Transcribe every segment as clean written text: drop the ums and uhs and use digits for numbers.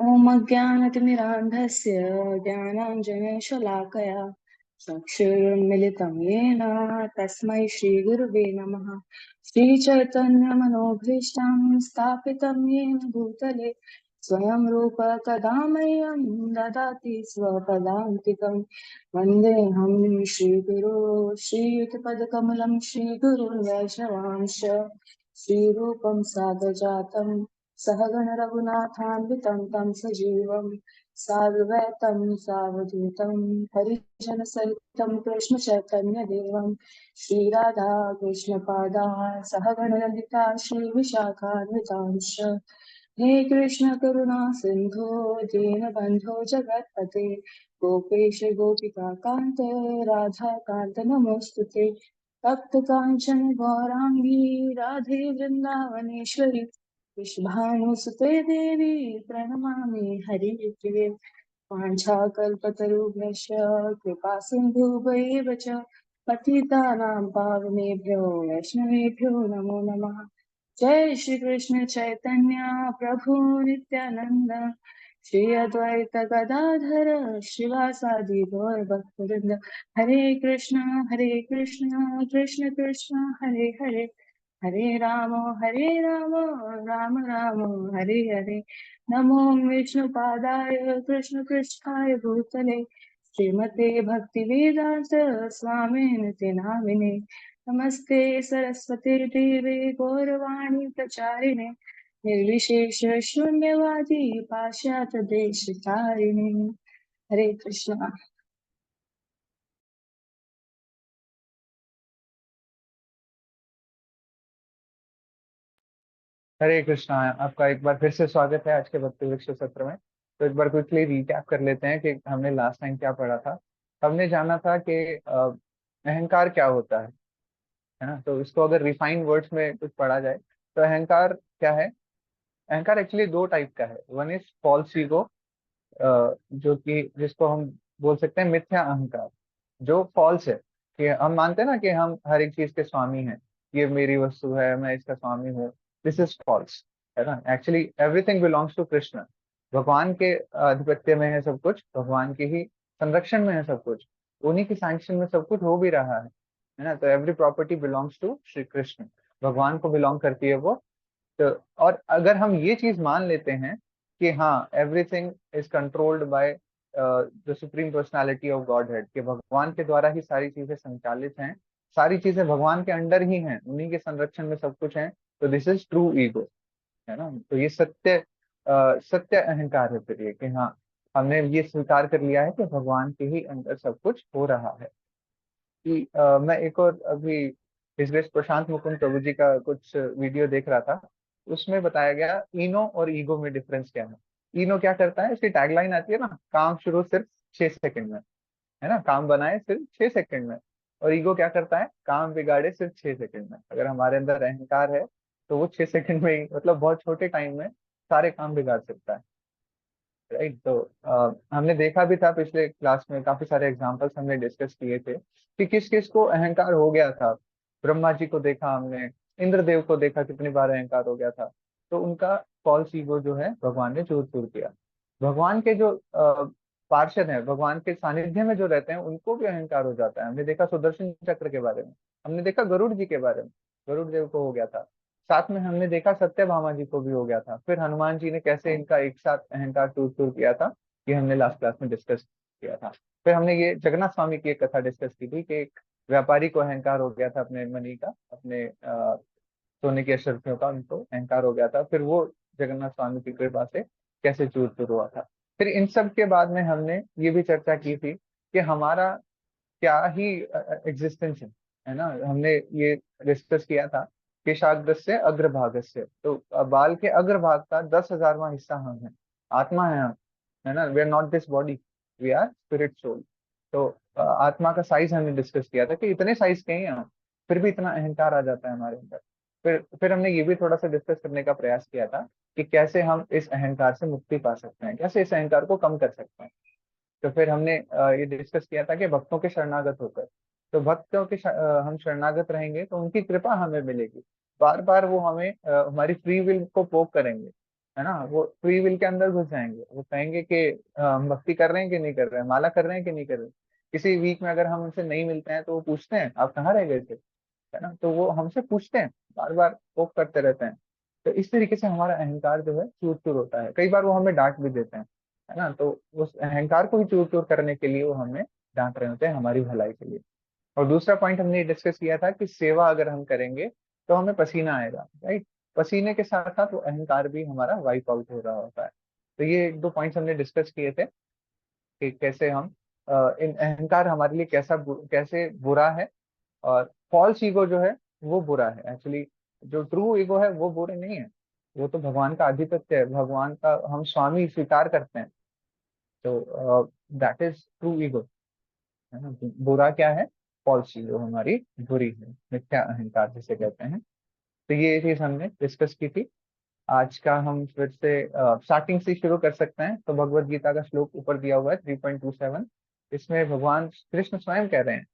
ॐ अज्ञानतिमिरान्धस्य ज्ञानाञ्जनशलाकया चक्षुरुन्मिलितं येन तस्मै श्रीगुरुवे नमः। श्रीचैतन्यमनोभीष्टं स्थापितं येन भूतले स्वयं रूप कदा मह्यं ददाति स्वपदान्तिकं। वन्देऽहं श्रीगुरो श्रीयुतपदकमलं श्रीगुरुन् वैष्णवांश श्रीरूपं साग्रजातं सहगण रघुनाथान्वितं तं सजीवं साद्वैतं सावधूतं हरिजनसहितं कृष्णचैतन्यदेवं श्रीराधा कृष्णपादाः सहगण ललिता श्रीविशाखान्वितांश्च। हे कृष्ण करुणा सिन्धो दीनबन्धो जगत्पते गोपेश गोपिका कान्त राधाकान्त नमोऽस्तुते। तप्त काञ्चन गौराङ्गी राधे वृन्दावनेश्वरी वृषभानुसुते देवी प्रणमामि हरिप्रिये। वाञ्छाकल्पतरुभ्यश्च कृपा सिन्धुभैव च पतितानां पावनेभ्यो वैष्णवेभ्यो नमो नमः। जय श्री कृष्ण चैतन्य प्रभु नित्यानंद श्री अद्वैत गदाधर श्रीवासादि गौर भक्तवृंद। हरे कृष्ण कृष्ण कृष्ण हरे हरे हरे राम राम राम हरे हरे। नमो विष्णुपादाय कृष्ण पृष्ठाय भूतले श्रीमते भक्ति वेदांत स्वामिनिति नामिने। नमस्ते सरस्वती देवे गौरवाणी प्रचारिणे निर्विशेष शून्यवादी पाश्चात्य देश तारिणे। हरे कृष्णा। हरे कृष्णा। आपका एक बार फिर से स्वागत है आज के भक्ति वृक्ष सत्र में। तो एक बार क्विकली रिकैप कर लेते हैं कि हमने लास्ट टाइम क्या पढ़ा था। हमने जाना था कि अहंकार क्या होता है ना। तो इसको अगर रिफाइंड वर्ड्स में कुछ पढ़ा जाए तो अहंकार क्या है। अहंकार एक्चुअली दो टाइप का है। वन इज फॉल्स ईगो, जो कि जिसको हम बोल सकते हैं मिथ्या अहंकार, जो फॉल्स है। कि हम मानते हैं ना कि हम हर एक चीज के स्वामी हैं, ये मेरी वस्तु है, मैं इसका स्वामी हूँ। दिस इज फॉल्स, है ना। Actually everything belongs to Krishna. भगवान के आधिपत्य में है सब कुछ, भगवान के ही संरक्षण में है सब कुछ, उन्हीं की सैंक्शन में सब कुछ हो भी रहा है ना। तो every property belongs to Shri Krishna, भगवान को बिलोंग करती है वो। तो और अगर हम ये चीज मान लेते हैं कि हाँ everything is controlled by the supreme personality of God head, कि भगवान के द्वारा ही सारी चीजें संचालित हैं, सारी चीजें भगवान के अंडर ही हैं, उन्हीं के संरक्षण में सब कुछ है। तो दिस इज ट्रू ईगो, है ना। तो ये सत्य अहंकार है फिर ये, कि हाँ हमने ये स्वीकार कर लिया है कि भगवान के ही अंदर सब कुछ हो रहा है। कि मैं एक और अभी इस बीच प्रशांत मुकुंद प्रभु जी का कुछ वीडियो देख रहा था। उसमें बताया गया इनो और ईगो में डिफरेंस क्या है। इनो क्या करता है, इसकी टैगलाइन आती है ना, काम शुरू सिर्फ 6 सेकंड में, है ना, काम बनाए सिर्फ 6 सेकंड में। और ईगो क्या करता है, काम बिगाड़े सिर्फ 6 सेकंड में। अगर हमारे अंदर अहंकार है तो वो 6 सेकंड में ही, मतलब बहुत छोटे टाइम में सारे काम बिगाड़ सकता है। राइट। तो हमने देखा भी था पिछले क्लास में, काफी सारे एग्जांपल्स हमने डिस्कस किए थे कि किस किस को अहंकार हो गया था। ब्रह्मा जी को देखा हमने, इंद्रदेव को देखा, कितनी बार अहंकार हो गया था। तो उनका फॉल्स ईगो जो है भगवान ने चूर चूर किया। भगवान के जो पार्षद हैं, भगवान के सानिध्य में जो रहते हैं, उनको भी अहंकार हो जाता है। हमने देखा सुदर्शन चक्र के बारे में, हमने देखा गरुड़ जी के बारे में, गरुड़ देव को हो गया था। साथ में हमने देखा सत्यभामा जी को भी हो गया था। फिर हनुमान जी ने कैसे इनका एक साथ अहंकार टूट टूट किया था, ये हमने लास्ट क्लास में डिस्कस किया था। फिर हमने ये जगन्नाथ स्वामी की एक कथा डिस्कस की थी कि एक व्यापारी को अहंकार हो गया था अपने मनी का, अपने सोने की अशर्फियों का, उनको अहंकार हो गया था। फिर वो जगन्नाथ स्वामी की कृपा से कैसे चूर चूर हुआ था। फिर इन सब के बाद में हमने ये भी चर्चा की थी कि हमारा क्या ही एग्जिस्टेंस है ना। हमने ये डिस्कस किया था कि शाग्रस्य अग्रभागस्य, तो बाल के अग्रभाग का 10,000वां हिस्सा हम हैं, आत्मा है हम, है ना। We are not this body, we are spirit soul. तो आत्मा का साइज हमने डिस्कस किया था कि इतने साइज के हैं हम, फिर भी इतना अहंकार आ जाता है हमारे अंदर। फिर हमने ये भी थोड़ा सा डिस्कस करने का प्रयास किया था कि कैसे हम इस अहंकार से मुक्ति पा सकते हैं, कैसे इस अहंकार को कम कर सकते हैं। तो फिर हमने ये डिस्कस किया था कि भक्तों के शरणागत होकर, तो भक्तों के हम शरणागत रहेंगे तो उनकी कृपा हमें मिलेगी। बार बार वो हमें हमारी फ्री विल को पोक करेंगे, है ना, वो फ्री विल के अंदर घुस जाएंगे। वो कहेंगे कि हम भक्ति कर रहे हैं कि नहीं कर रहे हैं, माला कर रहे हैं कि नहीं कर रहे हैं। किसी वीक में अगर हम उनसे नहीं मिलते हैं तो वो पूछते हैं आप कहाँ रह गए थे, है ना, तो वो हमसे पूछते हैं, बार बार वो करते रहते हैं। तो इस तरीके से हमारा अहंकार जो है चूर चूर होता है। कई बार वो हमें डांट भी देते हैं, है ना, तो उस अहंकार को भी चूर चूर करने के लिए वो हमें डांट रहे होते हैं, हमारी भलाई के लिए। और दूसरा पॉइंट हमने डिस्कस किया था कि सेवा अगर हम करेंगे तो हमें पसीना आएगा, राइट। पसीने के साथ साथ वो अहंकार भी हमारा वाइप आउट हो रहा होता है। तो ये एक दो पॉइंट्स हमने डिस्कस किए थे कि कैसे हम इन अहंकार हमारे लिए कैसे बुरा है। और फॉल्स ईगो जो है वो बुरा है एक्चुअली। जो ट्रू ईगो है वो बुरे नहीं है, वो तो भगवान का आधिपत्य है, भगवान का हम स्वामी स्वीकार करते हैं। तो दैट इज ट्रू ईगो, है ना। बुरा क्या है, फॉल्स ईगो हमारी बुरी है, मिथ्या अहंकार जिसे कहते हैं। तो ये चीज हमने डिस्कस की थी। आज का हम फिर से स्टार्टिंग से शुरू कर सकते हैं। तो भगवत गीता का श्लोक ऊपर दिया हुआ है 3.27। इसमें भगवान कृष्ण स्वयं कह रहे हैं,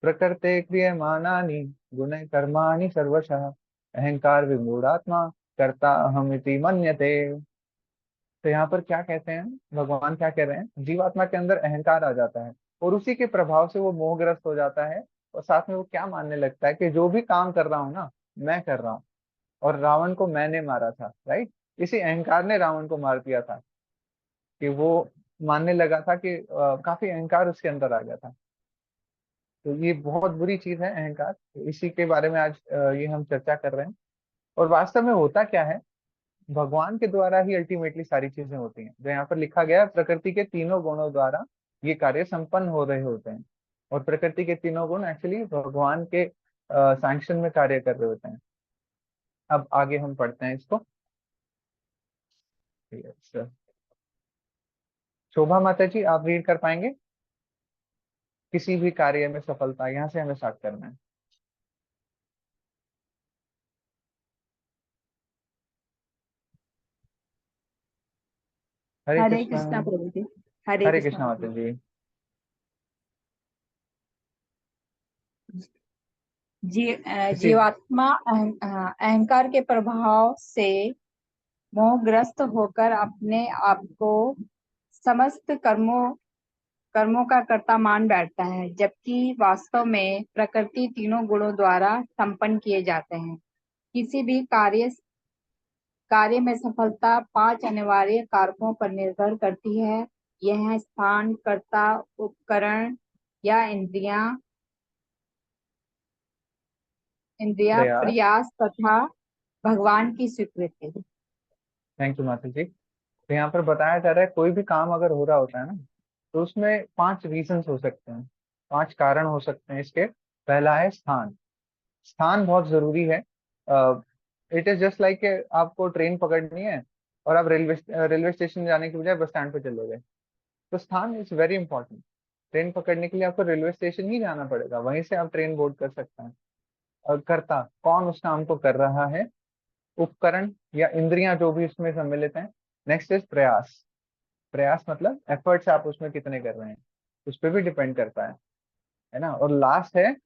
प्रकृते क्रियमाणानि गुण कर्माणि सर्वशः अहंकार विमूढ़ात्मा कर्ता अहमिति मन्यते। तो यहाँ पर क्या कहते हैं, भगवान क्या कह रहे हैं, जीवात्मा के अंदर अहंकार आ जाता है और उसी के प्रभाव से वो मोहग्रस्त हो जाता है। और साथ में वो क्या मानने लगता है कि जो भी काम कर रहा हूँ ना, मैं कर रहा हूँ, और रावण को मैंने मारा था, राइट। इसी अहंकार ने रावण को मार दिया था, कि वो मानने लगा था कि काफी अहंकार उसके अंदर आ गया था। तो ये बहुत बुरी चीज है अहंकार। तो इसी के बारे में आज ये हम चर्चा कर रहे हैं। और वास्तव में होता क्या है, भगवान के द्वारा ही अल्टीमेटली सारी चीजें होती हैं। जो यहाँ पर लिखा गया है, प्रकृति के तीनों गुणों द्वारा ये कार्य संपन्न हो रहे होते हैं। और प्रकृति के तीनों गुण एक्चुअली भगवान के सैंक्शन में कार्य कर रहे होते हैं। अब आगे हम पढ़ते हैं इसको। Yes, sir. शोभा माता जी, आप रीड कर पाएंगे? किसी भी कार्य में सफलता, यहाँ से हमें स्टार्ट करना है। हरे हरे कृष्णा। कृष्णा प्रभु जी। हरे हरे कृष्णा कृष्णा प्रभु माता जी। किसी जीवात्मा अहंकार के प्रभाव से मोहग्रस्त होकर अपने आप को समस्त कर्मों का कर्ता मान बैठता है, जबकि वास्तव में प्रकृति तीनों गुणों द्वारा संपन्न किए जाते हैं। किसी भी कार्य में सफलता 5 अनिवार्य कारकों पर निर्भर करती है। यह है स्थान, कर्ता, उपकरण या इंद्रिया, प्रयास। प्रयास तथा भगवान की स्वीकृति। थैंक यू माता जी। तो यहाँ पर बताया जा रहा है, कोई भी काम अगर हो रहा होता है ना, तो उसमें 5 रीजंस हो सकते हैं, 5 कारण हो सकते हैं इसके। पहला है स्थान। स्थान बहुत जरूरी है। इट इज जस्ट लाइक आपको ट्रेन पकड़नी है और आप रेलवे स्टेशन जाने के बजाय बस स्टैंड पे चले गए, तो स्थान इज वेरी इंपॉर्टेंट। ट्रेन पकड़ने के लिए आपको रेलवे स्टेशन ही जाना पड़ेगा, वहीं से आप ट्रेन बोर्ड कर सकते हैं। और कर्ता, कौन उस काम को कर रहा है, उपकरण या इंद्रियां जो भी उसमें सम्मिलित हैं। नेक्स्ट इज प्रयास। प्रयास मतलब एफर्ट्स आप उसमें कितने कर रहे हैं, उस पर भी डिपेंड करता है ना। और लास्ट है,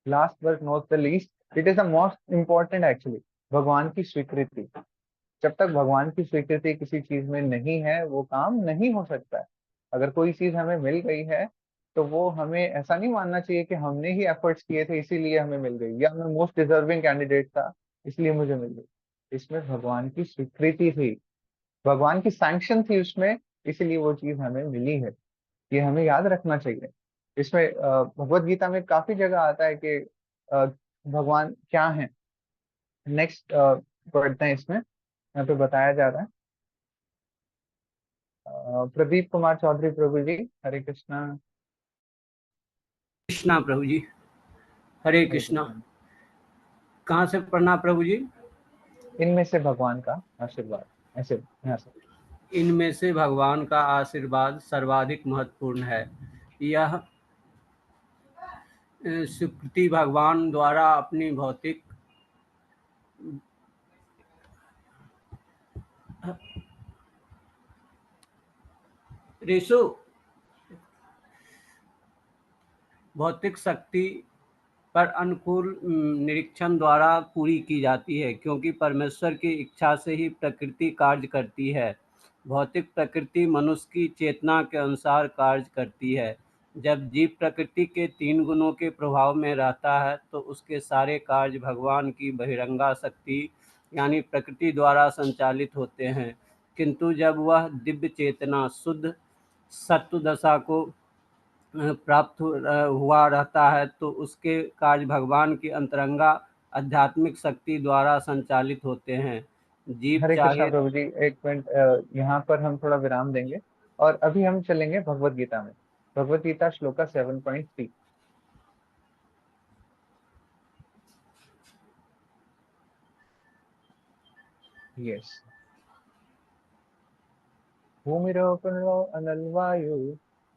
last but not the least, it is the most important actually, भगवान की स्वीकृति। जब तक भगवान की स्वीकृति किसी चीज में नहीं है, वो काम नहीं हो सकता है। अगर कोई चीज हमें मिल गई है, तो वो हमें ऐसा नहीं मानना चाहिए कि हमने ही एफर्ट्स किए थे इसीलिए हमें मिल गई, या मैं मोस्ट डिजर्विंग कैंडिडेट था इसलिए मुझे मिल गई। इसमें भगवान की स्वीकृति थी, भगवान की सैंक्शन थी उसमें, इसीलिए वो चीज हमें मिली है। ये हमें याद रखना चाहिए। इसमें भगवत गीता में काफी जगह आता है कि अ, भगवान क्या है। नेक्स्ट पढ़ते हैं इसमें, यहाँ पे बताया जा रहा है। प्रदीप कुमार चौधरी प्रभु जी, हरे कृष्णा। कृष्णा प्रभु जी। हरे हरे कृष्णा। कृष्णा। कहाँ से पढ़ना प्रभु जी? इनमें से भगवान का आशीर्वाद, ऐसे यहाँ से। इनमें से भगवान का आशीर्वाद सर्वाधिक महत्वपूर्ण है। यह स्वीकृति भगवान द्वारा अपनी भौतिक रेशो भौतिक शक्ति पर अनुकूल निरीक्षण द्वारा पूरी की जाती है, क्योंकि परमेश्वर की इच्छा से ही प्रकृति कार्य करती है। भौतिक प्रकृति मनुष्य की चेतना के अनुसार कार्य करती है। जब जीव प्रकृति के 3 गुणों के प्रभाव में रहता है, तो उसके सारे कार्य भगवान की बहिरंगा शक्ति यानी प्रकृति द्वारा संचालित होते हैं। किंतु जब वह दिव्य चेतना शुद्ध सत्व दशा को प्राप्त हुआ रहता है, तो उसके कार्य भगवान की अंतरंगा आध्यात्मिक शक्ति द्वारा संचालित होते हैं। जीव हरे कृष्णा चाहे प्रभु जी, एक मिनट, यहाँ पर हम थोड़ा विराम देंगे और अभी हम चलेंगे भगवत गीता में। भगवत गीता श्लोका 7.3। यस। भूमिरोपणो अनलवायु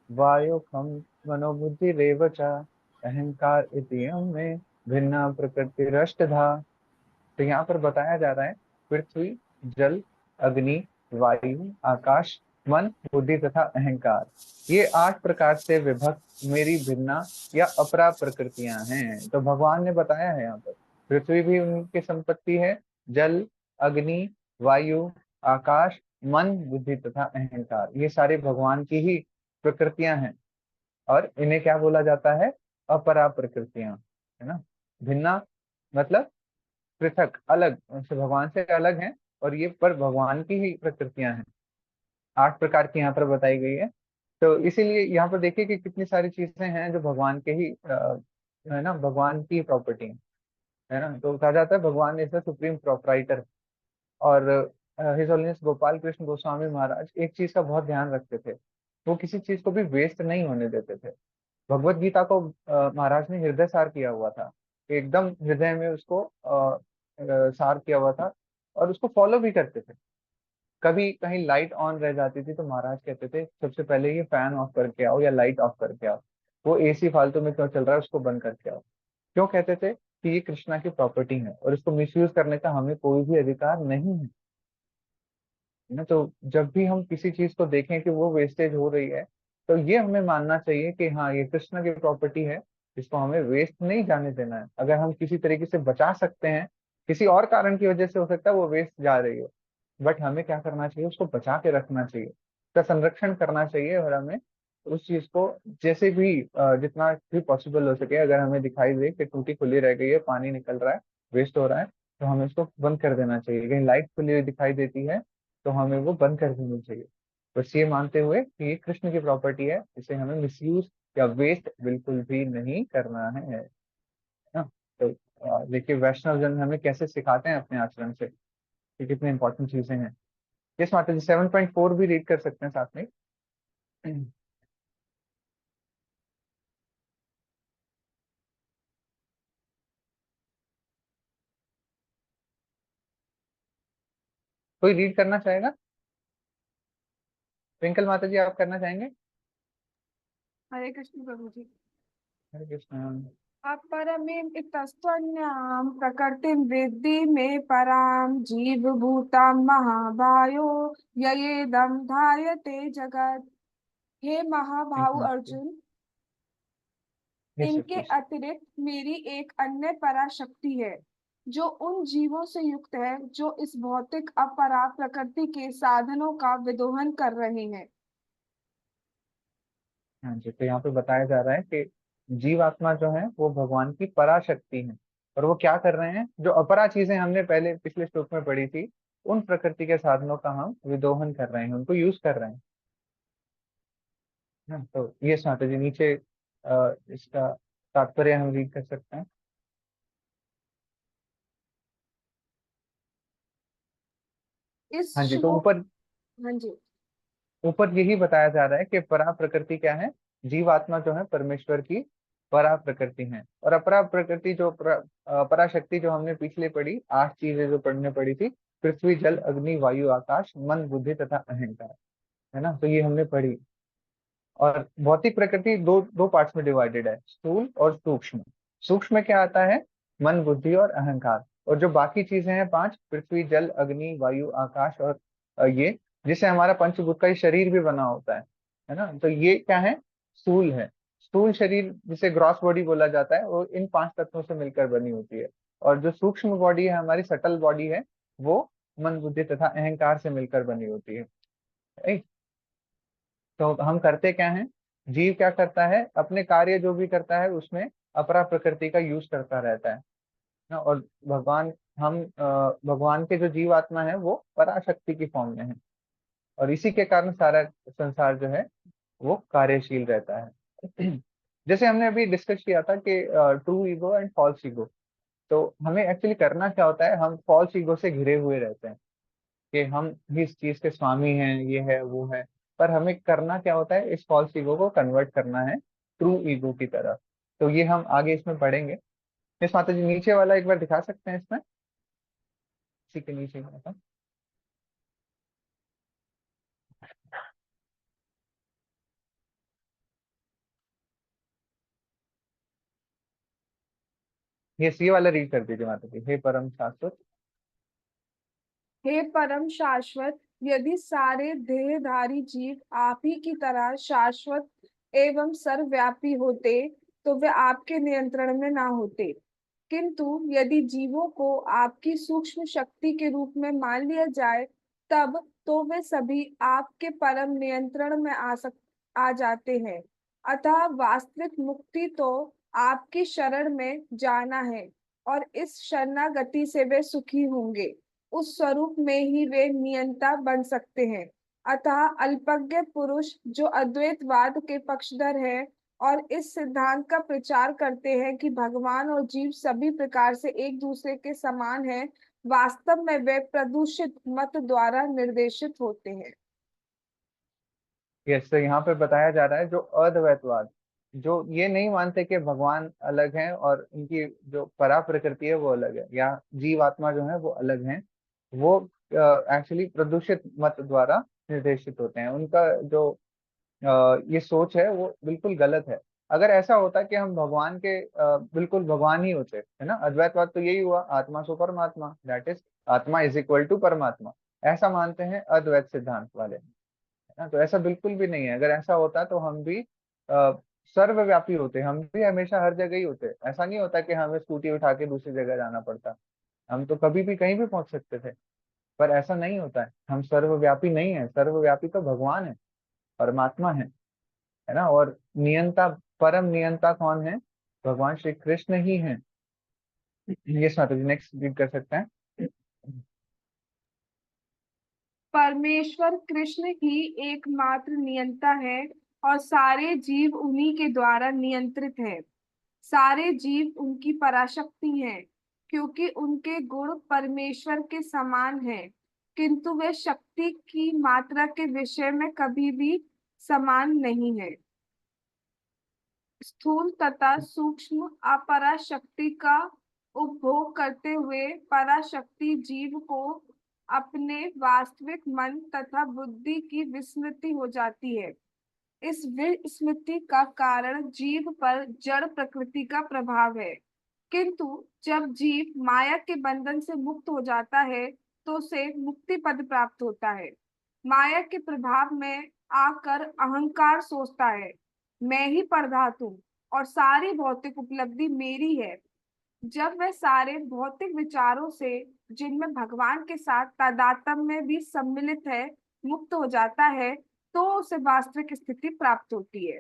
वायु खम मनोबुद्धि रेवच अहंकार इतियम में भिन्ना प्रकृति रष्टधा। तो यहाँ पर बताया जा रहा है पृथ्वी, जल, अग्नि, वायु, आकाश, मन, बुद्धि तथा अहंकार, ये 8 प्रकार से विभक्त मेरी भिन्ना या अपरा प्रकृतियां हैं। तो भगवान ने बताया है यहाँ पर पृथ्वी भी उनकी संपत्ति है, जल, अग्नि, वायु, आकाश, मन, बुद्धि तथा अहंकार, ये सारे भगवान की ही प्रकृतियां हैं। और इन्हें क्या बोला जाता है? अपरा प्रकृतियां, है ना। भिन्ना मतलब पृथक, अलग, उनसे भगवान से अलग हैं, और ये पर भगवान की ही प्रकृतियां हैं। 8 प्रकार की यहाँ पर बताई गई है। तो इसीलिए यहाँ पर देखिए कि कितनी सारी चीजें हैं जो भगवान के ही है ना, भगवान की प्रॉपर्टी है ना। तो कहा जाता है भगवान इज द सुप्रीम प्रोपराइटर। और हिज होलीनेस गोपाल कृष्ण गोस्वामी महाराज एक चीज का बहुत ध्यान रखते थे, वो किसी चीज को भी वेस्ट नहीं होने देते थे। भगवत गीता को महाराज ने हृदय सार किया हुआ था, एकदम हृदय में उसको सार किया हुआ था, और उसको फॉलो भी करते थे। कभी कहीं लाइट ऑन रह जाती थी तो महाराज कहते थे सबसे पहले ये फैन ऑफ करके आओ या लाइट ऑफ करके आओ, वो एसी फालतू में क्यों चल रहा है उसको बंद करके आओ। क्यों कहते थे? कि ये कृष्णा की प्रॉपर्टी है और इसको मिसयूज करने का हमें कोई भी अधिकार नहीं है ना। तो जब भी हम किसी चीज को देखें कि वो वेस्टेज हो रही है, तो ये हमें मानना चाहिए कि हाँ ये कृष्ण की प्रॉपर्टी है, इसको हमें वेस्ट नहीं जाने देना है। अगर हम किसी तरीके से बचा सकते हैं, किसी और कारण की वजह से हो सकता है वो वेस्ट जा रही हो, बट हमें क्या करना चाहिए? उसको बचा के रखना चाहिए, उसका संरक्षण करना चाहिए। और हमें उस चीज को जैसे भी जितना भी पॉसिबल हो सके, अगर हमें दिखाई दे कि टूटी खुली रह गई है, पानी निकल रहा है, वेस्ट हो रहा है, तो हमें उसको बंद कर देना चाहिए। कहीं लाइट खुली हुई दिखाई देती है तो हमें वो बंद कर देनी चाहिए। बस ये मानते हुए कि ये कृष्ण की प्रॉपर्टी है, इसे हमें मिसयूज या वेस्ट बिल्कुल भी नहीं करना है ना। तो देखिए वैष्णव जन हमें कैसे सिखाते हैं अपने आचरण से कि कितनी इंपॉर्टेंट चीजें हैं। यस माता जी, 7.4 भी रीड कर सकते हैं साथ में। कोई रीड करना चाहेगा? ट्विंकल माता जी, आप करना चाहेंगे? हरे कृष्ण प्रभु जी। हरे कृष्ण। अपरमें इतस्त्वन्यां प्रकृतिं विद्धि मे परां जीवभूतां महाबायो ययेदं धार्यते जगत्। हे महाबाहु अर्जुन, यस इनके प्लीज। अतिरिक्त मेरी एक अन्य पराशक्ति है जो उन जीवों से युक्त है जो इस भौतिक अपरा प्रकृति के साधनों का विदोहन कर रहे हैं। हाँ जी, तो यहाँ पे बताया जा रहा है कि जीवात्मा जो है वो भगवान की पराशक्ति है, और वो क्या कर रहे हैं? जो अपरा चीजें हमने पहले पिछले श्लोक में पढ़ी थी, उन प्रकृति के साधनों का हम विदोहन कर रहे हैं, उनको यूज कर रहे हैं ना। तो ये माता जी नीचे इसका तात्पर्य हम रीड कर सकते हैं। इस हाँ जी, तो श्लोक। ऊपर हाँ जी। ऊपर यही बताया जा रहा है कि परा प्रकृति क्या है? जीवात्मा जो है परमेश्वर की परा प्रकृति है। और अपरा प्रकृति जो पराशक्ति जो हमने पिछले पढ़ी 8 चीजें जो पढ़ने पड़ी थी, पृथ्वी, जल, अग्नि, वायु, आकाश, मन, बुद्धि तथा अहंकार, है ना। तो ये हमने पढ़ी। और भौतिक प्रकृति दो दो पार्ट्स में डिवाइडेड है, स्थूल और सूक्ष्म। सूक्ष्म में क्या आता है? मन, बुद्धि और अहंकार। और जो बाकी चीजें हैं 5, पृथ्वी, जल, अग्नि, वायु, आकाश और ये, जिससे हमारा पंचभूत का ये शरीर भी बना होता है ना। तो ये क्या है? स्थूल है। स्थूल शरीर जिसे ग्रॉस बॉडी बोला जाता है, वो इन 5 तत्वों से मिलकर बनी होती है। और जो सूक्ष्म बॉडी है, हमारी सटल बॉडी है, वो मन, बुद्धि तथा अहंकार से मिलकर बनी होती है। राइट। तो हम करते क्या हैं, जीव क्या करता है, अपने कार्य जो भी करता है उसमें अपरा प्रकृति का यूज करता रहता है ना। और भगवान, भगवान के जो जीव आत्मा है वो पराशक्ति की फॉर्म में है, और इसी के कारण सारा संसार जो है वो कार्यशील रहता है। जैसे हमने अभी डिस्कस किया था कि true ego and false ego, तो हमें एक्चुअली करना क्या होता है, हम फॉल्स ईगो से घिरे हुए रहते हैं कि हम ही इस चीज के स्वामी हैं, ये है वो है। पर हमें करना क्या होता है, इस फॉल्स ईगो को कन्वर्ट करना है ट्रू ईगो की तरफ। तो ये हम आगे इसमें पढ़ेंगे। इस माता जी नीचे वाला एक बार दिखा सकते हैं इसमें, इसी के नीचे का। ये वाला रीड कर दीजिए माता जी। हे परम शाश्वत। हे परम शाश्वत, यदि सारे देहधारी जीव आप ही की तरह शाश्वत एवं सर्वव्यापी होते तो वे आपके नियंत्रण में ना होते। किंतु यदि जीवों को आपकी सूक्ष्म शक्ति के रूप में मान लिया जाए, तब तो वे सभी आपके परम नियंत्रण में आ जाते हैं। अतः वास्तविक मुक्ति तो आपकी शरण में जाना है, और इस शरणागति से वे सुखी होंगे। उस स्वरूप में ही वे नियंता बन सकते हैं। अतः अल्पज्ञ पुरुष जो अद्वैतवाद के पक्षधर हैं और इस सिद्धांत का प्रचार करते हैं कि भगवान और जीव सभी प्रकार से एक दूसरे के समान हैं, वास्तव में वे प्रदूषित मत द्वारा निर्देशित होते हैं। यस, तो यहाँ पे बताया जा रहा है जो अद्वैतवाद, जो ये नहीं मानते कि भगवान अलग हैं और इनकी जो परा प्रकृति है वो अलग है, या जीव आत्मा जो है वो अलग हैं, वो एक्चुअली प्रदूषित मत द्वारा निर्देशित होते हैं। उनका जो ये सोच है वो बिल्कुल गलत है। अगर ऐसा होता कि हम भगवान के बिल्कुल भगवान ही होते, है ना, अद्वैतवाद तो यही हुआ, आत्मा सो परमात्मा, दैट इज आत्मा इज इक्वल टू परमात्मा, ऐसा मानते हैं अद्वैत सिद्धांत वाले, है ना। तो ऐसा बिल्कुल भी नहीं है। अगर ऐसा होता तो हम भी सर्वव्यापी होते, हम भी हमेशा हर जगह ही होते। ऐसा नहीं होता कि हमें स्कूटी उठा के दूसरी जगह जाना पड़ता, हम तो कभी भी कहीं भी पहुंच सकते थे। पर ऐसा नहीं होता है, हम सर्वव्यापी नहीं है, सर्वव्यापी तो भगवान है, परमात्मा है ना। और नियंता, परम नियंता कौन है, भगवान श्री कृष्ण ही है। ये माता जी नेक्स्ट रीड कर सकते हैं। परमेश्वर कृष्ण ही एकमात्र नियंता है, और सारे जीव उन्हीं के द्वारा नियंत्रित हैं। सारे जीव उनकी पराशक्ति हैं, क्योंकि उनके गुण परमेश्वर के समान हैं, किंतु वे शक्ति की मात्रा के विषय में कभी भी समान नहीं है। स्थूल तथा सूक्ष्म अपराशक्ति का उपभोग करते हुए पराशक्ति जीव को अपने वास्तविक मन तथा बुद्धि की विस्मृति हो जाती है। इस विस्मृति का कारण जीव पर जड़ प्रकृति का प्रभाव है। किंतु जब जीव माया के बंधन से मुक्त हो जाता है, तो उसे मुक्ति पद प्राप्त होता है। माया के प्रभाव में आकर अहंकार सोचता है, मैं ही पदार्थ हूँ और सारी भौतिक उपलब्धि मेरी है। जब वह सारे भौतिक विचारों से, जिनमें भगवान के साथ तादात्म्य में भी सम्मिलित है, मुक्त हो जाता है, तो उसे वास्तविक स्थिति प्राप्त होती है।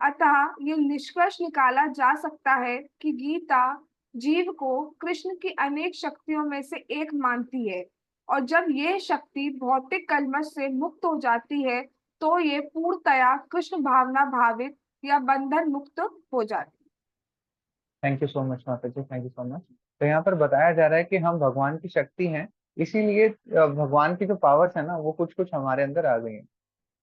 अतः ये निष्कर्ष निकाला जा सकता है कि गीता जीव को कृष्ण की अनेक शक्तियों में से एक मानती है, और जब ये शक्ति भौतिक कलमश से मुक्त हो जाती है, तो ये पूर्णतया कृष्ण भावना भावित या बंधन मुक्त हो जाती है। थैंक यू सो मच माता जी, थैंक यू सो मच। तो यहाँ पर बताया जा रहा है कि हम भगवान की शक्ति हैं, इसीलिए भगवान की जो पावर्स है ना वो कुछ कुछ हमारे अंदर आ गई हैं।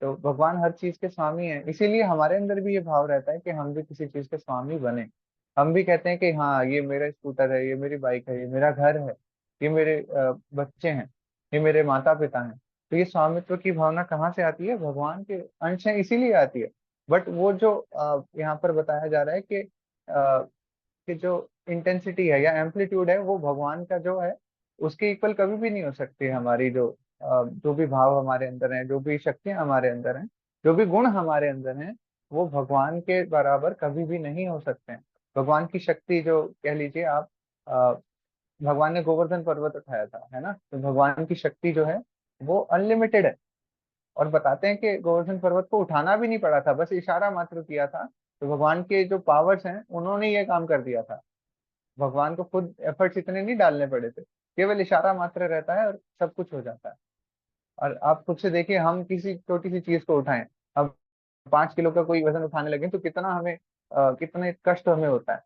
तो भगवान हर चीज के स्वामी है, इसीलिए हमारे अंदर भी ये भाव रहता है कि हम भी किसी चीज के स्वामी बने। हम भी कहते हैं कि हाँ ये मेरा स्कूटर है, ये मेरी बाइक है, ये मेरा घर है, ये मेरे बच्चे हैं, ये मेरे माता पिता हैं। तो ये स्वामित्व की भावना कहाँ से आती है, भगवान के अंश है इसीलिए आती है। बट वो जो यहाँ पर बताया जा रहा है कि जो इंटेंसिटी है या एम्पलीट्यूड है वो भगवान का जो है उसके इक्वल कभी भी नहीं हो सकती है। हमारी जो भी भाव हमारे अंदर हैं, जो भी शक्तियां हमारे अंदर हैं, जो भी गुण हमारे अंदर हैं, वो भगवान के बराबर कभी भी नहीं हो सकते हैं। भगवान की शक्ति जो कह लीजिए आप, अ, भगवान ने गोवर्धन पर्वत उठाया था, है ना, तो भगवान की शक्ति जो है वो अनलिमिटेड है। और बताते हैं कि गोवर्धन पर्वत को उठाना भी नहीं पड़ा था, बस इशारा मात्र किया था, तो भगवान के जो पावर्स हैं उन्होंने ये काम कर दिया था। भगवान को खुद एफर्ट्स इतने नहीं डालने पड़े थे, केवल इशारा मात्र रहता है और सब कुछ हो जाता है। और आप खुद से देखिए, हम किसी छोटी सी चीज को उठाएं, अब 5 किलो का कोई वजन उठाने लगे तो कितना हमें कितने कष्ट हमें होता है।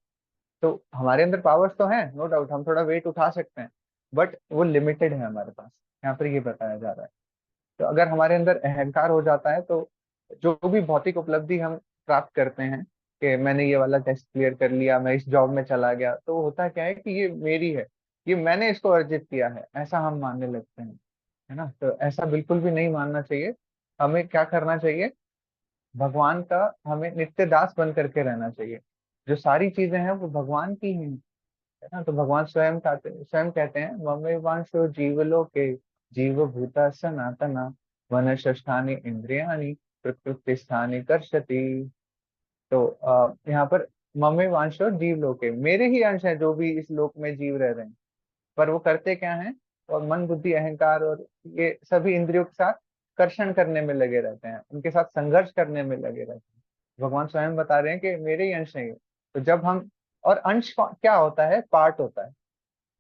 तो हमारे अंदर पावर्स तो हैं, नो डाउट, हम थोड़ा वेट उठा सकते हैं, बट वो लिमिटेड है हमारे पास। यहाँ पर ये बताया जा रहा है। तो अगर हमारे अंदर अहंकार हो जाता है तो जो भी भौतिक उपलब्धि हम प्राप्त करते हैं, कि मैंने ये वाला टेस्ट क्लियर कर लिया, मैं इस जॉब में चला गया, तो होता क्या है कि ये मेरी है, ये मैंने इसको अर्जित किया है, ऐसा हम मानने लगते हैं, है ना। तो ऐसा बिल्कुल भी नहीं मानना चाहिए। हमें क्या करना चाहिए, भगवान का हमें नित्य दास बन करके रहना चाहिए। जो सारी चीजें हैं वो भगवान की ही हैं, है ना। तो भगवान स्वयं कहते हैं, ममेवांशो जीवलोके जीव भूता सनातना वनशष्ठानि इंद्रियाणि प्रकृति स्थानि कर्षति। तो यहाँ पर ममेवांशो जीवलोके, मेरे ही अंश है जो भी इस लोक में जीव रह रहे हैं, पर वो करते क्या हैं, और मन बुद्धि अहंकार और ये सभी इंद्रियों के साथ कर्षण करने में लगे रहते हैं, उनके साथ संघर्ष करने में लगे रहते हैं। भगवान स्वयं बता रहे हैं कि मेरे ही अंश है ये। तो जब हम, और अंश क्या होता है, पार्ट होता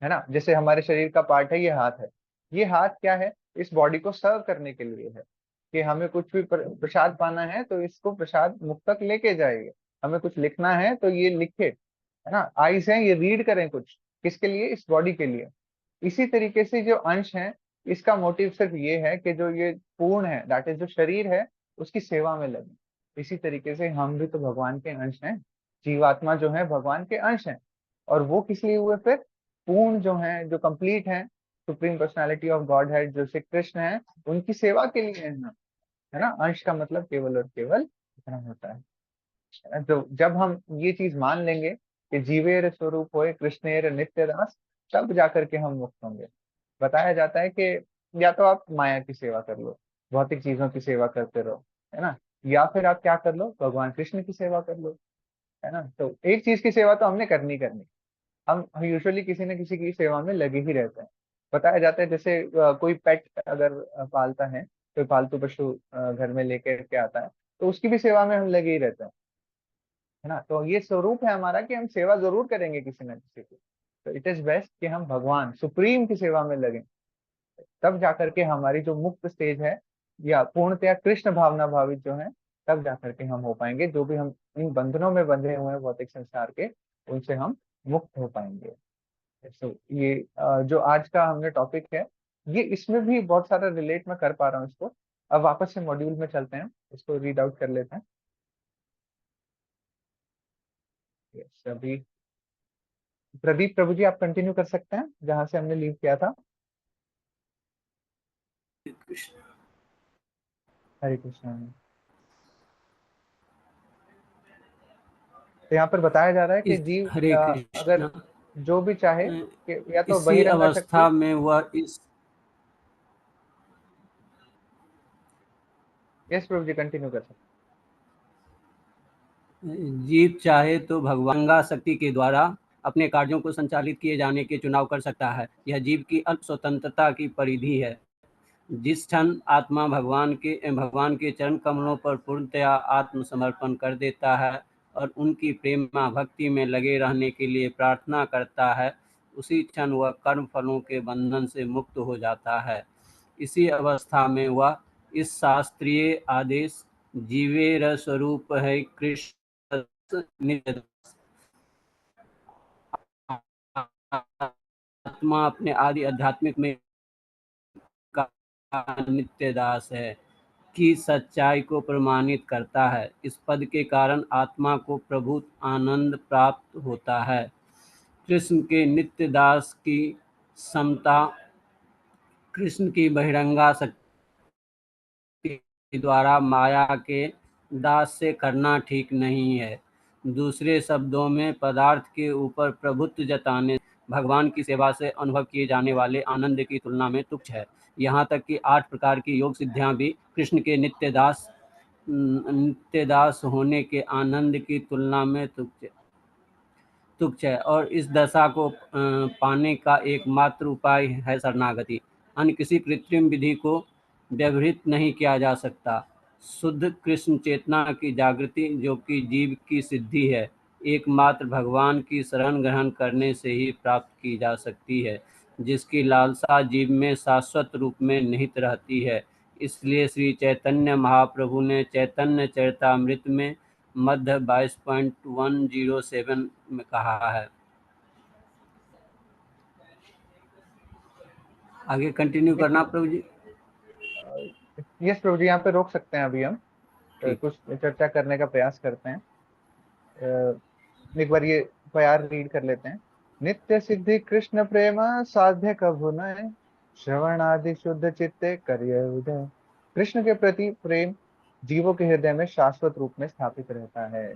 है ना। जैसे हमारे शरीर का पार्ट है, ये हाथ है। ये हाथ क्या है, इस बॉडी को सर्व करने के लिए है, कि हमें कुछ भी प्रसाद पाना है तो इसको प्रसाद मुख तक लेके जाएगा, हमें कुछ लिखना है तो ये लिखे, है ना। आईज है, ये रीड करें कुछ, किसके लिए, इस बॉडी के लिए। इसी तरीके से जो अंश है, इसका मोटिव सिर्फ ये है कि जो ये पूर्ण है, दैट इज जो शरीर है, उसकी सेवा में लगे। इसी तरीके से हम भी तो भगवान के अंश हैं, जीवात्मा जो है भगवान के अंश हैं। और वो किस लिए हुए फिर, पूर्ण जो है, जो कंप्लीट है, सुप्रीम पर्सनालिटी ऑफ गॉड है जो श्री कृष्ण है, उनकी सेवा के लिए है ना, है ना। अंश का मतलब केवल और केवल इतना होता है। तो जब हम ये चीज मान लेंगे कि जीवेर स्वरूप होए कृष्णेर नित्य दास, तब जाकर के हम मुक्त होंगे। बताया जाता है कि या तो आप माया की सेवा कर लो, भौतिक चीजों की सेवा करते रहो, है ना, या फिर आप क्या कर लो, भगवान कृष्ण की सेवा कर लो, है ना। तो एक चीज की सेवा तो हमने करनी करनी। हम यूजुअली किसी न किसी की सेवा में लगे ही रहते हैं। बताया जाता है जैसे कोई पेट अगर पालता है, कोई पालतू पशु घर में लेकर के आता है, तो उसकी भी सेवा में हम लगे ही रहते हैं, है ना। तो ये स्वरूप है हमारा कि हम सेवा जरूर करेंगे किसी न किसी की। तो इट इज बेस्ट कि हम भगवान सुप्रीम की सेवा में लगें, तब जाकर के हमारी जो मुक्त स्टेज है, या पूर्णतया कृष्ण भावना भावित जो है, तब जाकर के हम हो पाएंगे। जो भी हम इन बंधनों में बंधे हुए हैं भौतिक संसार के, उनसे हम मुक्त हो पाएंगे। तो ये जो आज का हमने टॉपिक है, ये इसमें भी बहुत सारा रिलेट मैं कर पा रहा हूँ इसको। अब वापस से मॉड्यूल में चलते हैं, इसको रीड आउट कर लेते हैं। यस, अभी प्रदीप प्रभु जी आप कंटिन्यू कर सकते हैं जहां से हमने लीव किया था। हरे कृष्णा। तो यहाँ पर बताया जा रहा है कि इस जीव हरे अगर कृष्णा, जो भी चाहे कि या तो इसी बहिरंगा शक्ति। अवस्था में वह इस यस प्रभु जी कंटिन्यू कर सकते जीव चाहे तो भगवांगा शक्ति के द्वारा अपने कार्यों को संचालित किए जाने के चुनाव कर सकता है। यह जीव की अल्प स्वतंत्रता की परिधि है। जिस क्षण आत्मा भगवान के चरण कमलों पर पूर्णतया आत्मसमर्पण कर देता है और उनकी प्रेमा भक्ति में लगे रहने के लिए प्रार्थना करता है, उसी क्षण वह कर्म फलों के बंधन से मुक्त हो जाता है। इसी अवस्था में वह इस शास्त्रीय आदेश जीवेर स्वरूप है कृष्ण नित्य आत्मा अपने आदि आध्यात्मिक में का नित्य दास है की सच्चाई को प्रमाणित करता है। इस पद के कारण आत्मा को प्रभु आनंद प्राप्त होता है। कृष्ण के नित्य दास की समता कृष्ण की बहिरंगा शक्ति द्वारा माया के दास से करना ठीक नहीं है। दूसरे शब्दों में पदार्थ के ऊपर प्रभुत्व जताने भगवान की सेवा से अनुभव किए जाने वाले आनंद की तुलना में तुच्छ है। यहाँ तक कि 8 प्रकार की योग सिद्धियां भी कृष्ण के नित्य दास नित्यदास होने के आनंद की तुलना में तुच्छ है और इस दशा को पाने का एकमात्र उपाय है शरणागति। अन्य किसी कृत्रिम विधि को व्यवहृत नहीं किया जा सकता। शुद्ध कृष्ण चेतना की जागृति, जो कि जीव की सिद्धि है, एकमात्र भगवान की शरण ग्रहण करने से ही प्राप्त की जा सकती है, जिसकी लालसा जीव में शाश्वत रूप में निहित रहती है। इसलिए श्री चैतन्य महाप्रभु ने चैतन्य चरितामृत में मध्य 22.107 में कहा है। आगे कंटिन्यू करना प्रभु जी। यस प्रभु जी, यहाँ पे रोक सकते हैं अभी हम। ठीक। कुछ चर्चा करने का प्रयास करते हैं। एक बार ये प्यार रीड कर लेते हैं। नित्य सिद्धि कृष्ण प्रेम साध्य कभु नय, श्रवण आदि शुद्ध चित्ते करिय उदय। कृष्ण के प्रति प्रेम जीवों के हृदय में शाश्वत रूप में स्थापित रहता है।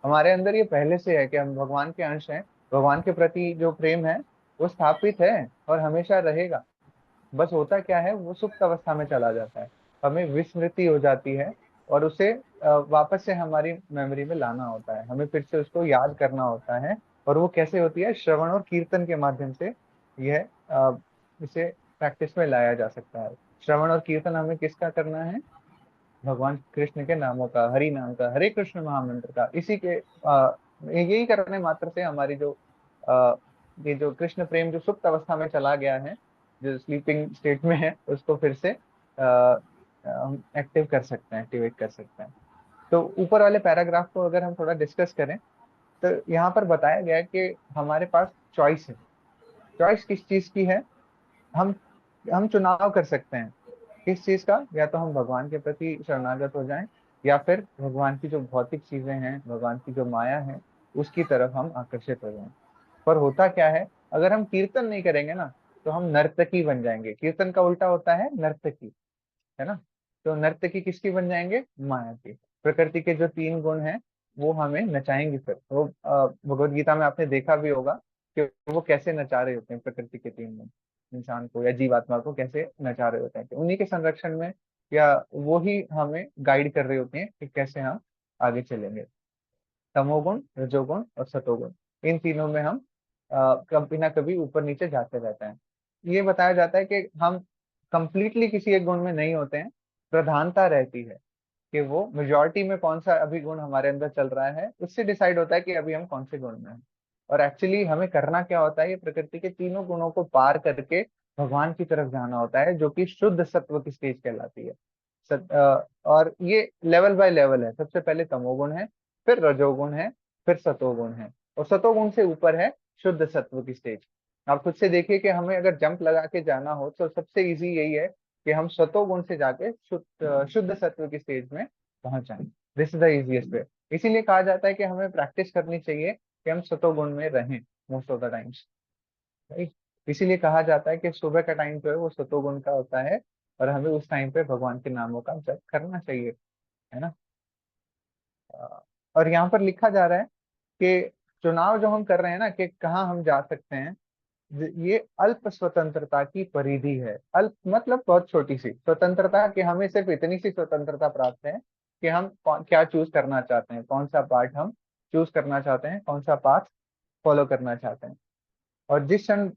हमारे अंदर ये पहले से है कि हम भगवान के अंश हैं। भगवान के प्रति जो प्रेम है वो स्थापित है और हमेशा रहेगा। बस होता क्या है, वो सुप्त अवस्था में चला जाता है, हमें विस्मृति हो जाती है और उसे वापस से हमारी मेमोरी में लाना होता है, हमें फिर से उसको याद करना होता है। और वो कैसे होती है? श्रवण और कीर्तन के माध्यम से यह इसे प्रैक्टिस में लाया जा सकता है। श्रवण और कीर्तन हमें किसका करना है? भगवान कृष्ण के नामों का, हरि नाम का, हरे कृष्ण महामंत्र का। इसी के यही करने मात्र से हमारी जो ये जो कृष्ण प्रेम जो सुप्त अवस्था में चला गया है, जो स्लीपिंग स्टेट में है, उसको फिर से हम एक्टिव कर सकते हैं, एक्टिवेट कर सकते हैं। तो ऊपर वाले पैराग्राफ को अगर हम थोड़ा डिस्कस करें तो यहाँ पर बताया गया है कि हमारे पास चॉइस है। चॉइस किस चीज की है? हम हम चुनाव कर सकते हैं किस चीज का। या तो हम भगवान के प्रति शरणागत हो जाएं, या फिर भगवान की जो भौतिक चीजें हैं, भगवान की जो माया है, उसकी तरफ हम आकर्षित हो जाएं। पर होता क्या है, अगर हम कीर्तन नहीं करेंगे ना, तो हम नर्तकी बन जाएंगे। कीर्तन का उल्टा होता है नर्तकी, है ना? तो नर्तकी किसकी बन जाएंगे? माया की। प्रकृति के जो तीन गुण हैं वो हमें नचाएंगे। फिर वो भगवत गीता में आपने देखा भी होगा कि वो कैसे नचा रहे होते हैं, प्रकृति के तीन गुण इंसान को या जीवात्मा को कैसे नचा रहे होते हैं। कि उन्हीं के संरक्षण में या वो ही हमें गाइड कर रहे होते हैं कि कैसे हम आगे चलेंगे। तमोगुण, रजोगुण और सतोगुण, इन तीनों में हम कभी ना कभी ऊपर नीचे जाते रहते हैं। ये बताया जाता है कि हम कंप्लीटली किसी एक गुण में नहीं होते हैं, प्रधानता रहती है कि वो मेजॉरिटी में कौन सा अभी गुण हमारे अंदर चल रहा है, उससे डिसाइड होता है कि अभी हम कौन से गुण में हैं। और एक्चुअली हमें करना क्या होता है? ये प्रकृति के तीनों गुणों को पार करके भगवान की तरफ जाना होता है, जो कि शुद्ध सत्व की स्टेज कहलाती है। और ये लेवल बाय लेवल है। सबसे पहले तमोगुण है, फिर रजोगुण है, फिर सतोगुण है, और सतोगुण से ऊपर है शुद्ध सत्व की स्टेज। आप खुद से देखिए कि हमें अगर जंप लगा के जाना हो तो सबसे इजी यही है कि हम सतोगुण से जाके शुद्ध सत्व की स्टेज में पहुंच जाएं। This is the easiest way. इसीलिए कहा जाता है कि हमें प्रैक्टिस करनी चाहिए कि हम सतोगुण में रहें most of the times, right? इसीलिए कहा जाता है कि सुबह का टाइम जो है वो सतोगुण का होता है, और हमें उस टाइम पे भगवान के नामों का जप करना चाहिए, है ना? और यहाँ पर लिखा जा रहा है कि चुनाव जो हम कर रहे हैं ना, कि कहाँ हम जा सकते हैं, ये अल्प स्वतंत्रता की परिधि है। अल्प मतलब बहुत छोटी सी स्वतंत्रता, कि हमें सिर्फ इतनी सी स्वतंत्रता प्राप्त है कि हम क्या चूज करना चाहते हैं, कौन सा पार्ट हम चूज करना चाहते हैं, कौन सा पाथ फॉलो करना चाहते हैं। और जिस क्षण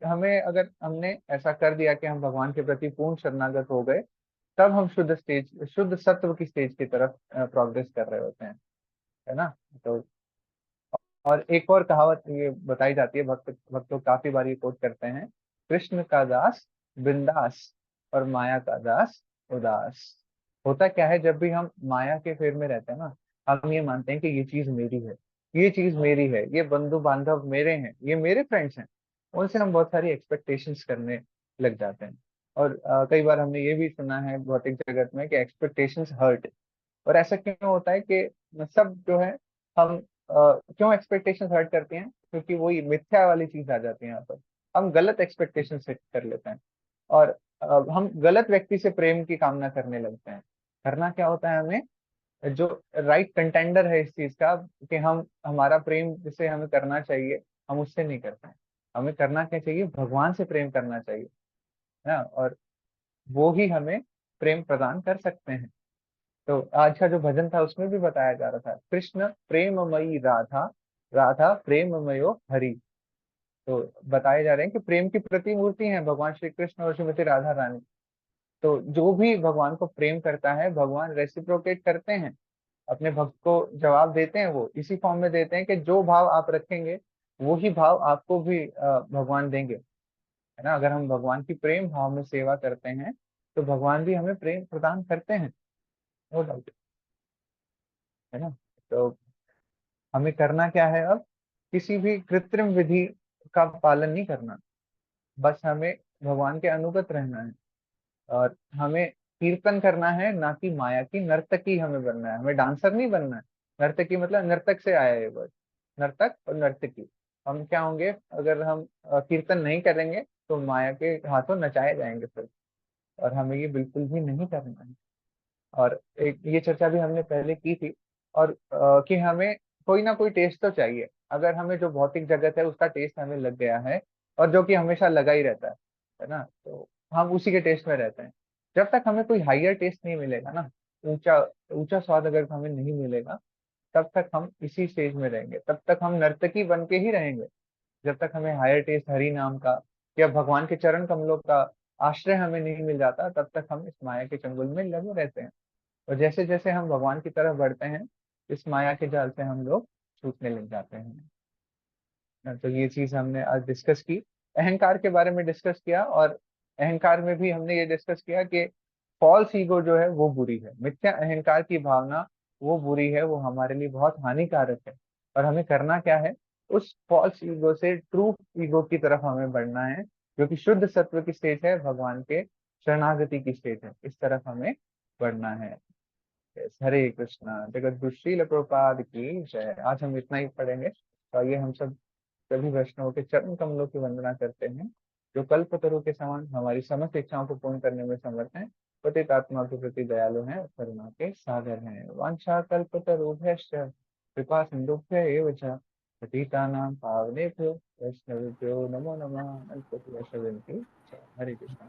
हमें, अगर हमने ऐसा कर दिया कि हम भगवान के प्रति पूर्ण शरणागत हो गए, तब हम शुद्ध सत्व की स्टेज की तरफ प्रोग्रेस कर रहे होते हैं, है ना? तो और एक और कहावत ये बताई जाती है, भक्त लोग काफी बार ये कोट करते हैं, कृष्ण का दास बिंदास और माया का दास उदास। होता क्या है, जब भी हम माया के फेर में रहते हैं ना, हम ये मानते हैं कि ये चीज मेरी है, ये चीज मेरी है, ये बंधु बांधव मेरे हैं, ये मेरे फ्रेंड्स हैं। उनसे हम बहुत सारी एक्सपेक्टेशंस करने लग जाते हैं। और कई बार हमने ये भी सुना है भौतिक जगत में कि एक्सपेक्टेशंस हर्ट। और ऐसा क्यों होता है कि सब जो है, हम क्यों एक्सपेक्टेशंस हर्ट करती हैं? क्योंकि वही मिथ्या वाली चीज आ जाती है यहाँ पर। हम गलत एक्सपेक्टेशन सेट कर लेते हैं, और हम गलत व्यक्ति से प्रेम की कामना करने लगते हैं। करना क्या होता है हमें? जो राइट कंटेंडर है इस चीज का, कि हम हमारा प्रेम जिसे हमें करना चाहिए, हम उससे नहीं करते हैं। हमें करना क्या चाहिए? भगवान से प्रेम करना चाहिए, है ना? और वो ही हमें प्रेम प्रदान कर सकते हैं। तो आज का जो भजन था उसमें भी बताया जा रहा था, कृष्ण प्रेममयी राधा, राधा प्रेममयो हरि। तो बताए जा रहे हैं कि प्रेम की प्रतिमूर्ति है भगवान श्री कृष्ण और श्रीमती राधा रानी। तो जो भी भगवान को प्रेम करता है, भगवान रेसिप्रोकेट करते हैं, अपने भक्त को जवाब देते हैं, वो इसी फॉर्म में देते हैं कि जो भाव आप रखेंगे वो ही भाव आपको भी भगवान देंगे, है ना। अगर हम भगवान की प्रेम भाव में सेवा करते हैं तो भगवान भी हमें प्रेम प्रदान करते हैं, नो डाउट, है ना। तो हमें करना क्या है अब, किसी भी कृत्रिम विधि का पालन नहीं करना, बस हमें भगवान के अनुगत रहना है। और हमें कीर्तन करना है, ना कि माया की नर्तकी हमें बनना है, हमें डांसर नहीं बनना है। नर्तकी मतलब नर्तक से आया है ये वर्ड, नर्तक और नर्तकी। हम क्या होंगे अगर हम कीर्तन नहीं करेंगे, तो माया के हाथों नचाए जाएंगे फिर, और हमें ये बिल्कुल भी नहीं करना है। और एक ये चर्चा भी हमने पहले की थी, और कि हमें कोई ना कोई टेस्ट तो चाहिए। अगर हमें जो भौतिक जगत है उसका टेस्ट हमें लग गया है, और जो कि हमेशा लगा ही रहता है ना, तो हम उसी के टेस्ट में रहते हैं। जब तक हमें कोई हायर टेस्ट नहीं मिलेगा ना, ऊंचा ऊंचा स्वाद अगर हमें नहीं मिलेगा, तब तक हम इसी स्टेज में रहेंगे, तब तक हम नर्तकी बन के ही रहेंगे। जब तक हमें हायर टेस्ट हरि नाम का या भगवान के चरण कमलों का आश्रय हमें नहीं मिल जाता, तब तक हम इस माया के चंगुल में लगे रहते हैं। और जैसे जैसे हम भगवान की तरफ बढ़ते हैं, इस माया के जाल से हम लोग छूटने लग जाते हैं। तो ये चीज हमने आज डिस्कस की, अहंकार के बारे में डिस्कस किया। और अहंकार में भी हमने ये डिस्कस किया कि फॉल्स ईगो जो है वो बुरी है, मिथ्या अहंकार की भावना वो बुरी है, वो हमारे लिए बहुत हानिकारक है। और हमें करना क्या है, उस फॉल्स ईगो से ट्रू ईगो की तरफ हमें बढ़ना है, जो कि शुद्ध सत्व की स्टेज है, भगवान के शरणागति की स्टेज है, इस तरफ हमें बढ़ना है। Yes, हरे कृष्णा। जगत गुरु श्रील प्रभुपाद की जय। आज हम इतना ही पढ़ेंगे। तो आइए हम सब सभी वैष्णवों के चरण कमलों की वंदना करते हैं, जो कल्पतरु के समान हमारी समस्त इच्छाओं को पूर्ण करने में समर्थ हैं, पतित आत्मा के प्रति दयालु हैं, करुणा के सागर हैं। वांछा कल्पतरुभ्यश्च कृपा सिंधुभ्य एव च पतितानां पावनेभ्यो वैष्णवेभ्यो नमो नमः। अल्पज्ञ हरे कृष्णा।